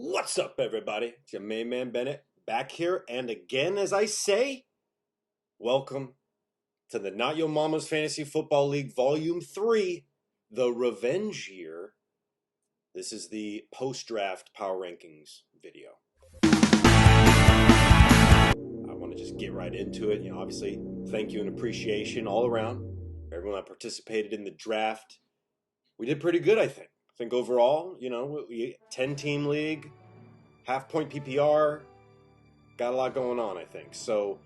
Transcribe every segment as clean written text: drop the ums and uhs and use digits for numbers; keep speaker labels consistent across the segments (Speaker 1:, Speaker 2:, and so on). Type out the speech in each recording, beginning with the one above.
Speaker 1: What's up, everybody? It's your main man Bennett back here, and again, as I say, welcome to the Not Your Mama's Fantasy Football League Volume 3, the Revenge Year. This is the post-draft power rankings video. I want to just get right into it. Obviously, thank you and appreciation all around. Everyone that participated in the draft. We did pretty good, I think. I think overall, we 10-team league, half-point PPR, got a lot going on, I think. So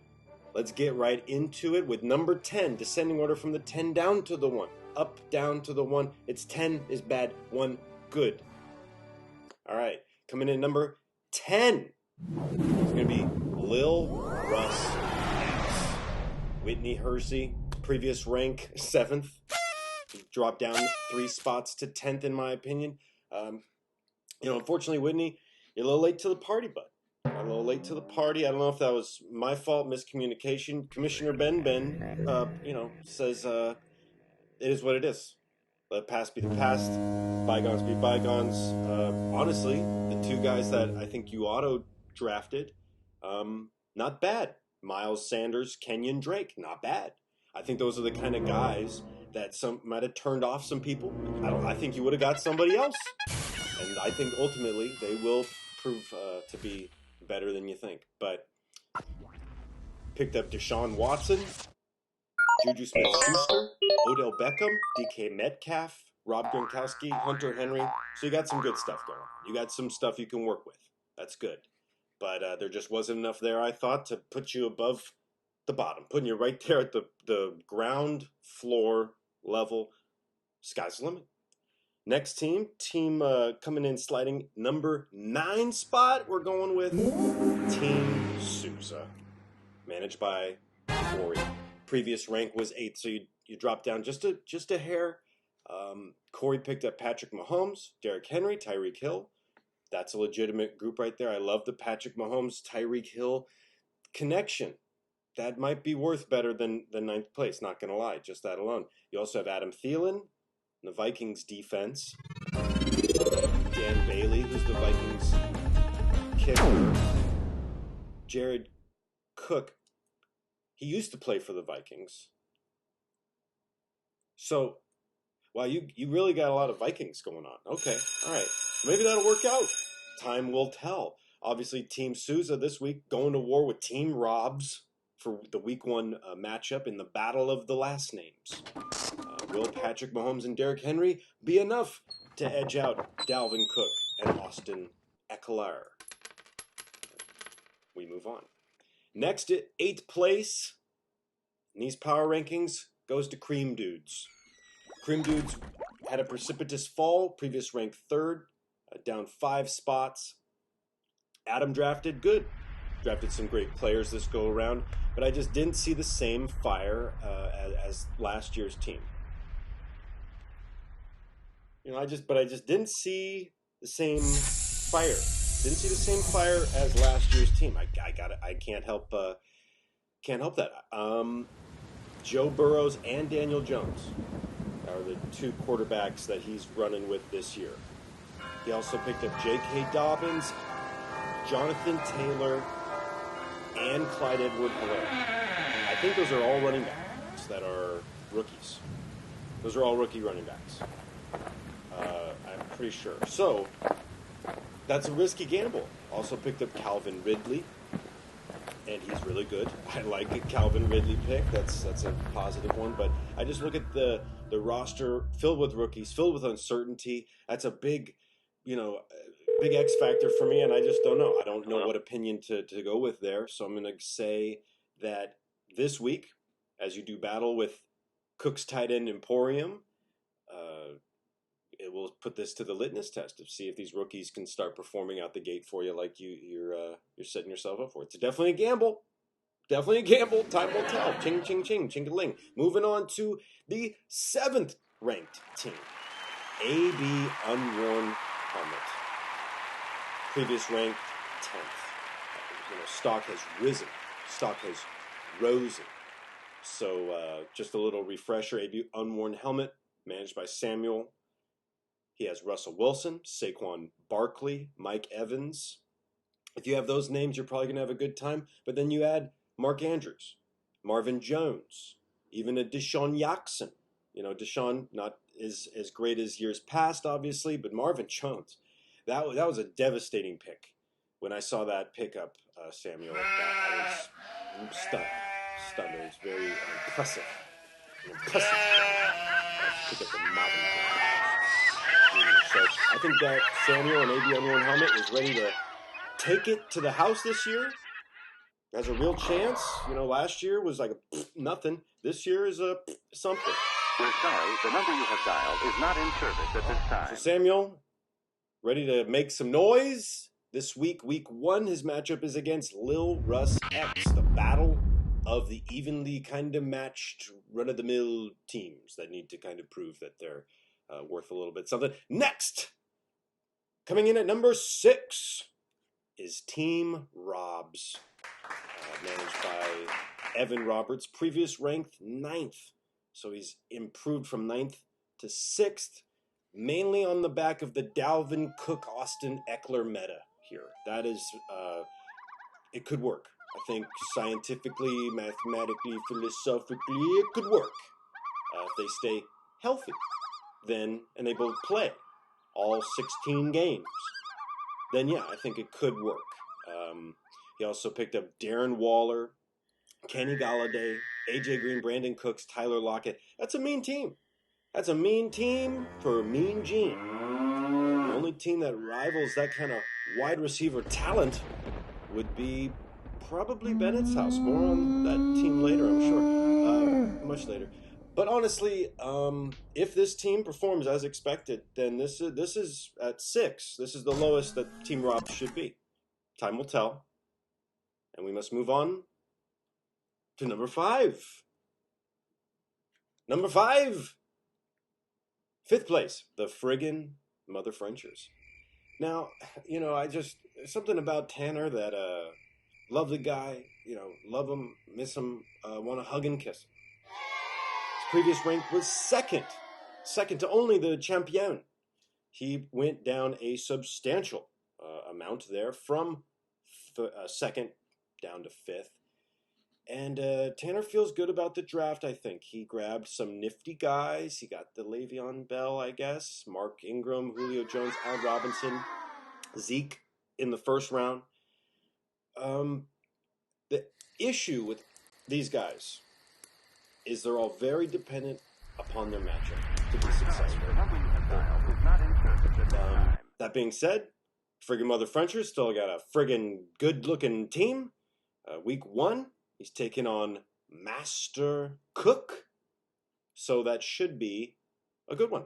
Speaker 1: let's get right into it with number 10, descending order from the 10 down to the 1, up, down to the 1. It's 10 is bad, 1 good. All right, coming in number 10. It's going to be Lil Russ X. Whitney Hersey, previous rank 7th. Dropped down 3 spots to 10th, in my opinion. Unfortunately, Whitney, you're a little late to the party, bud. A little late to the party. I don't know if that was my fault, miscommunication. Commissioner Ben, says it is what it is. Let past be the past. Bygones be bygones. Honestly, the 2 guys that I think you auto-drafted, not bad. Miles Sanders, Kenyon Drake, not bad. I think those are the kind of guys that some might have turned off some people. I think you would have got somebody else. And I think ultimately they will prove to be better than you think. But picked up Deshaun Watson, Juju Smith-Schuster, Odell Beckham, DK Metcalf, Rob Gronkowski, Hunter Henry. So you got some good stuff going on. You got some stuff you can work with. That's good. But there just wasn't enough there, I thought, to put you above the bottom. Putting you right there at the ground floor level. Sky's the limit. Next team coming in sliding number 9 spot. We're going with Team Souza, managed by Corey. Previous rank was 8th, so you dropped down just a hair. Corey picked up Patrick Mahomes, Derrick Henry, Tyreek Hill. That's a legitimate group right there. I love the Patrick Mahomes, Tyreek Hill connection. That might be worth better than 9th place, not going to lie, just that alone. You also have Adam Thielen, the Vikings defense. Dan Bailey, who's the Vikings kicker. Jared Cook, he used to play for the Vikings. So, wow, you really got a lot of Vikings going on. Okay, all right. Maybe that'll work out. Time will tell. Obviously, Team Souza this week going to war with Team Robs for the Week 1 matchup in the Battle of the Last Names. Will Patrick Mahomes and Derrick Henry be enough to edge out Dalvin Cook and Austin Eckler? We move on. Next, at 8th place in these power rankings goes to Cream Dudes. Cream Dudes had a precipitous fall, previous ranked 3rd, down 5 spots. Adam drafted good. Drafted some great players this go around, but I just didn't see the same fire as last year's team. I just didn't see the same fire. Didn't see the same fire as last year's team. I can't help that. Joe Burrows and Daniel Jones are the 2 quarterbacks that he's running with this year. He also picked up J.K. Dobbins, Jonathan Taylor, and Clyde Edwards-Helaire. I think those are all running backs that are rookies. Those are all rookie running backs. I'm pretty sure. So, that's a risky gamble. Also picked up Calvin Ridley, and he's really good. I like a Calvin Ridley pick. That's a positive one. But I just look at the roster filled with rookies, filled with uncertainty. That's a big X factor for me, and I just don't know. I don't know what opinion to go with there. So I'm going to say that this week, as you do battle with Cook's tight end Emporium, it will put this to the litmus test to see if these rookies can start performing out the gate for you like you're setting yourself up for. It's definitely a gamble. Definitely a gamble. Time will tell. Ching, ching, ching, ching-a-ling. Moving on to the 7th ranked team. AB UNWORN Helmet. Previous ranked 10th. Stock has risen. Stock has risen. So just a little refresher. AB UNWORN Helmet, managed by Samuel. He has Russell Wilson, Saquon Barkley, Mike Evans. If you have those names, you're probably going to have a good time. But then you add Mark Andrews, Marvin Jones, even a Deshaun Jackson. You know, Deshaun not as great as years past, obviously, but Marvin Jones. That was a devastating pick. When I saw that pickup, Samuel, I was stunned. It was very impressive. Impressive. Pick up the Marvin Jones. So I think that Samuel and AB Unworn Helmet is ready to take it to the house this year. Has a real chance. You know, last year was like nothing. This year is a something.
Speaker 2: We're sorry, the number you have dialed is not in service at this time.
Speaker 1: So Samuel, ready to make some noise? This week, week 1, his matchup is against Lil Russ X, the battle of the evenly kind of matched run-of-the-mill teams that need to kind of prove that they're worth a little bit something. Next, coming in at number 6 is Team Robs, managed by Evan Roberts, previous ranked 9th. So he's improved from 9th to 6th, mainly on the back of the Dalvin Cook, Austin Eckler meta here. That is, it could work. I think scientifically, mathematically, philosophically, it could work. If they stay healthy, then, and they both play all 16 games, then yeah, I think it could work. He also picked up Darren Waller, Kenny Galladay, AJ Green, Brandon Cooks, Tyler Lockett. That's a mean team. That's a mean team for a mean Gene. The only team that rivals that kind of wide receiver talent would be probably Bennett's house. More on that team later, I'm sure. Much later. But honestly, if this team performs as expected, then this is at 6. This is the lowest that Team Rob should be. Time will tell. And we must move on to number 5. Number 5. 5th place, the friggin' MOTHERFRENCHERS. Now, you know, something about Tanner that, lovely guy, you know, love him, miss him, want to hug and kiss him. His previous rank was second to only the champion. He went down a substantial amount there from 2nd down to 5th. And Tanner feels good about the draft, I think. He grabbed some nifty guys. He got the Le'Veon Bell, I guess, Mark Ingram, Julio Jones, Al Robinson, Zeke in the 1st round. The issue with these guys is they're all very dependent upon their matchup to be successful. That being said, friggin' MOTHERFRENCHERS still got a friggin' good-looking team. Week 1, he's taking on Master Cook, so that should be a good one.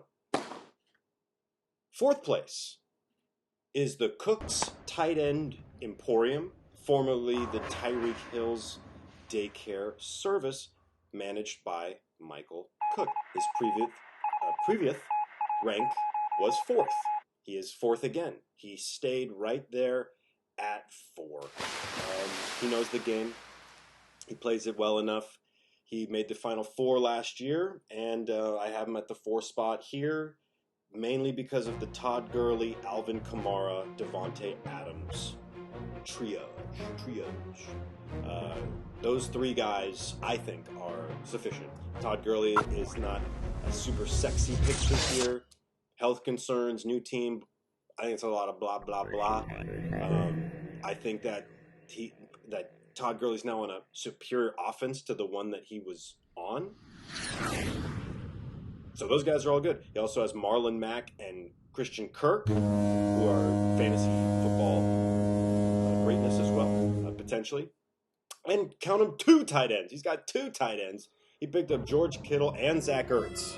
Speaker 1: 4th place is the Cook's tight end Emporium, formerly the Tyreek Hill's daycare service, managed by Michael Cook. His previous rank was 4th. He is 4th again. He stayed right there at 4. He knows the game. He plays it well enough. He made the Final 4 last year, and I have him at the 4 spot here, mainly because of the Todd Gurley, Alvin Kamara, Devontae Adams triage. Those 3 guys, I think, are sufficient. Todd Gurley is not a super sexy pick this year. Health concerns, new team. I think it's a lot of blah, blah, blah. I think that Todd Gurley's now on a superior offense to the one that he was on. So those guys are all good. He also has Marlon Mack and Christian Kirk, who are fantasy football greatness as well, potentially. And count him 2 tight ends. He's got 2 tight ends. He picked up George Kittle and Zach Ertz.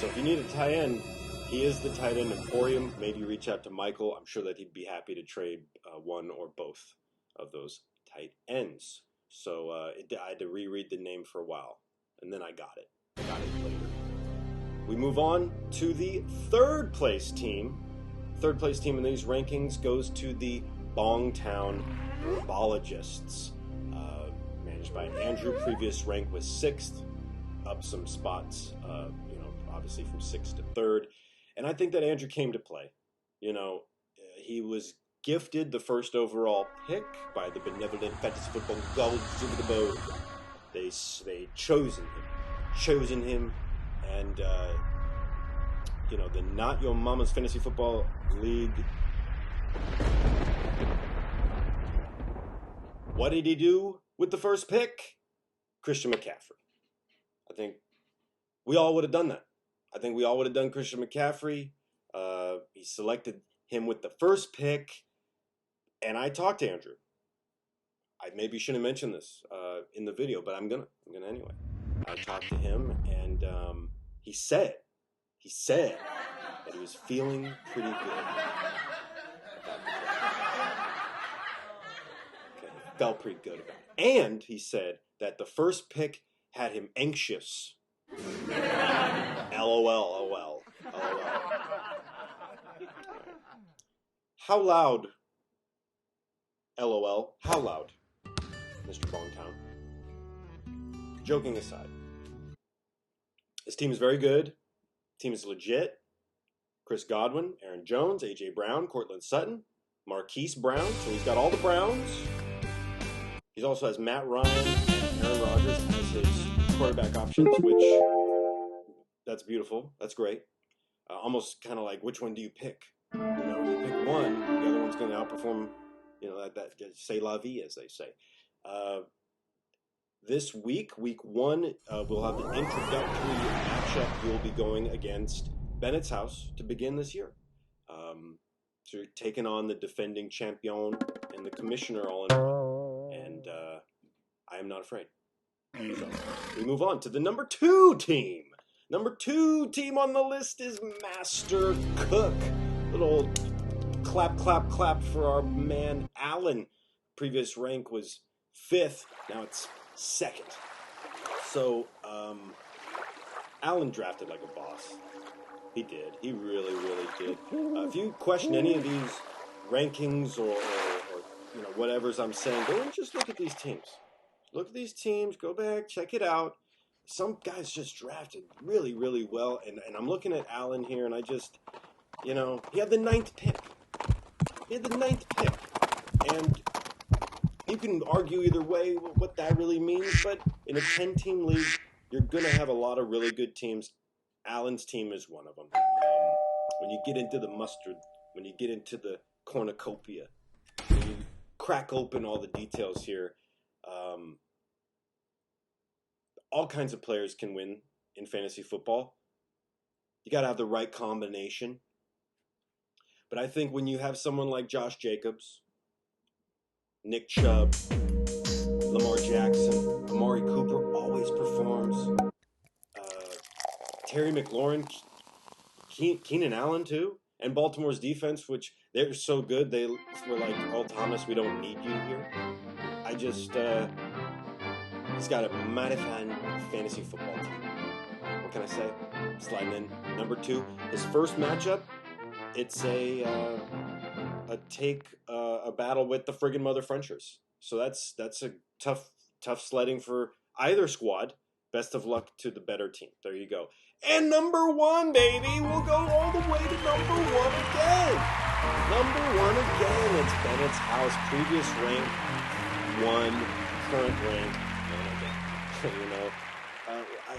Speaker 1: So if you need a tight end, he is the tight end Emporium. Maybe reach out to Michael. I'm sure that he'd be happy to trade one or both of those tight ends. So I had to reread the name for a while, and then I got it. I got it later. We move on to the 3rd place team. 3rd place team in these rankings goes to the BONGTOWN HERBOLOGISTS, managed by Andrew. Previous rank was 6th, up some spots, obviously from 6th to 3rd. And I think that Andrew came to play. You know, he was gifted the first overall pick by the benevolent fantasy football gods of the board. They chosen him, and you know, the Not Your Mama's Fantasy Football League. What did he do with the first pick? Christian McCaffrey. I think we all would have done that. I think we all would have done Christian McCaffrey. He selected him with the first pick, and I talked to Andrew. I maybe shouldn't mention this in the video, but I'm gonna anyway. I talked to him, and he said that he was feeling pretty good. Okay, he felt pretty good about it, and he said that the first pick had him anxious. LOL. How loud? LOL. How loud, Mr. BONGTOWN? Joking aside, this team is very good. Team is legit. Chris Godwin, Aaron Jones, A.J. Brown, Cortland Sutton, Marquise Brown. So he's got all the Browns. He also has Matt Ryan and Aaron Rodgers as his quarterback options, which, that's beautiful. That's great. Almost kind of like, which one do you pick? You know, you pick one, the other one's going to outperform, you know, that c'est la vie, as they say. This week 1, we'll have the introductory matchup. We'll be going against Bennett's House to begin this year. So you're taking on the defending champion and the commissioner all in one. And I am not afraid. So we move on to the number 2 team. Number 2 team on the list is Master Cook. Little clap for our man Allen. Previous rank was 5th. Now it's 2nd. So Allen drafted like a boss. He did. He really did. If you question any of these rankings or you know, whatever's I'm saying, go and just look at these teams. Look at these teams. Go back, check it out. Some guys just drafted really well, and I'm looking at Allen here, and I just, you know, he had the 9th pick. And you can argue either way what that really means, but in a 10-team league, you're going to have a lot of really good teams. Allen's team is one of them. When you get into the mustard, when you get into the cornucopia, when you crack open all the details here, all kinds of players can win in fantasy football. You got to have the right combination. But I think when you have someone like Josh Jacobs, Nick Chubb, Lamar Jackson, Amari Cooper always performs. Terry McLaurin, Keenan Allen too, and Baltimore's defense, which they're so good, they were like, "Oh, Thomas, we don't need you here." I just, he's got a mighty fine fantasy football team. What can I say? Sliding in number 2, his first matchup. It's a battle with the friggin' MOTHERFRENCHERS. So that's a tough sledding for either squad. Best of luck to the better team. There you go. And number 1, baby, we'll go all the way to number 1 again. Number 1 again. It's Bennett's House. Previous rank 1, current rank 1 again. You know,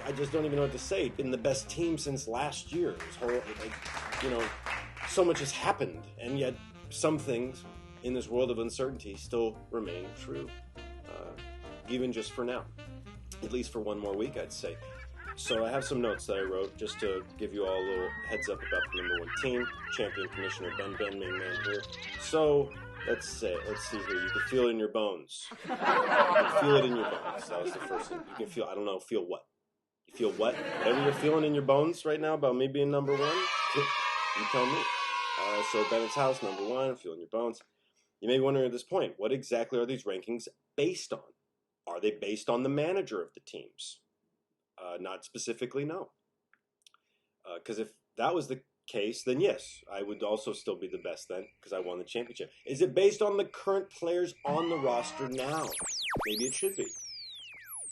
Speaker 1: I just don't even know what to say. Been the best team since last year. You know, so much has happened, and yet some things in this world of uncertainty still remain true, even just for now. At least for one more week, I'd say. So I have some notes that I wrote just to give you all a little heads up about the number 1 team. Champion Commissioner Ben, main man here. So let's see here. You can feel it in your bones. You can feel it in your bones. That was the first thing. You can feel, I don't know, feel what? You feel what? Whatever you're feeling in your bones right now about me being number 1, you tell me. So Bennett's House, number 1, feel in your bones. You may be wondering at this point, what exactly are these rankings based on? Are they based on the manager of the teams? Not specifically, no. Because if that was the case, then yes, I would also still be the best then, because I won the championship. Is it based on the current players on the roster now? Maybe it should be.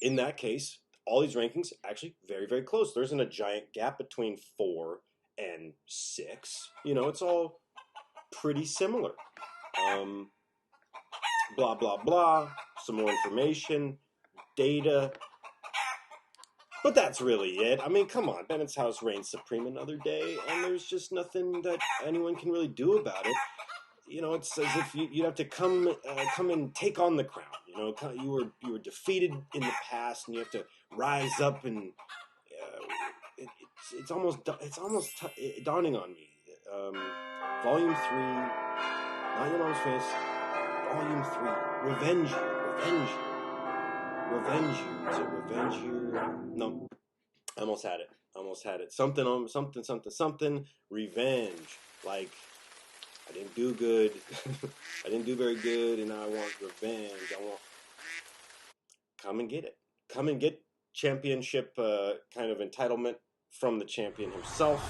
Speaker 1: In that case, all these rankings actually very close. There isn't a giant gap between 4 and 6. You know, it's all pretty similar. Blah, blah, blah. Some more information, data. But that's really it. I mean, come on. Bennett's house reigns supreme another day, and there's just nothing that anyone can really do about it. You know, it's as if you'd have to come and take on the crown. You know, you were defeated in the past, and you have to rise up, and it's almost dawning on me. Volume 3, not your mom's face. Volume 3, revenge you. Is it revenge you? No, I almost had it. Something. Revenge. Like, I didn't do good. I didn't do very good, and now I want revenge. Come and get it. Come and get championship kind of entitlement from the champion himself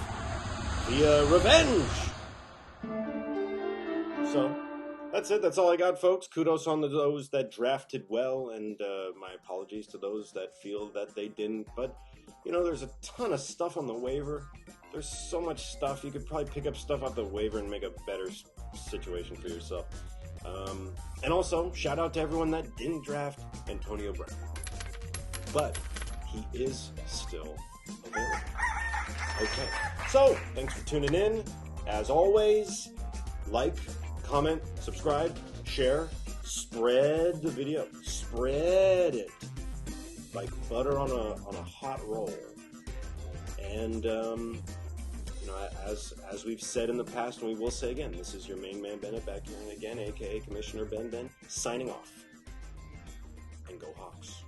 Speaker 1: via revenge. So, that's it. That's all I got, folks. Kudos on those that drafted well, and my apologies to those that feel that they didn't. But, you know, there's a ton of stuff on the waiver. There's so much stuff. You could probably pick up stuff off the waiver and make a better situation for yourself. And also, shout out to everyone that didn't draft Antonio Brown. But he is still available. Okay. So, thanks for tuning in. As always, like, comment, subscribe, share, spread the video. Spread it like butter on a hot roll. And you know, as we've said in the past, and we will say again, this is your main man Bennett back here again, aka Commissioner Ben, signing off. And go Hawks.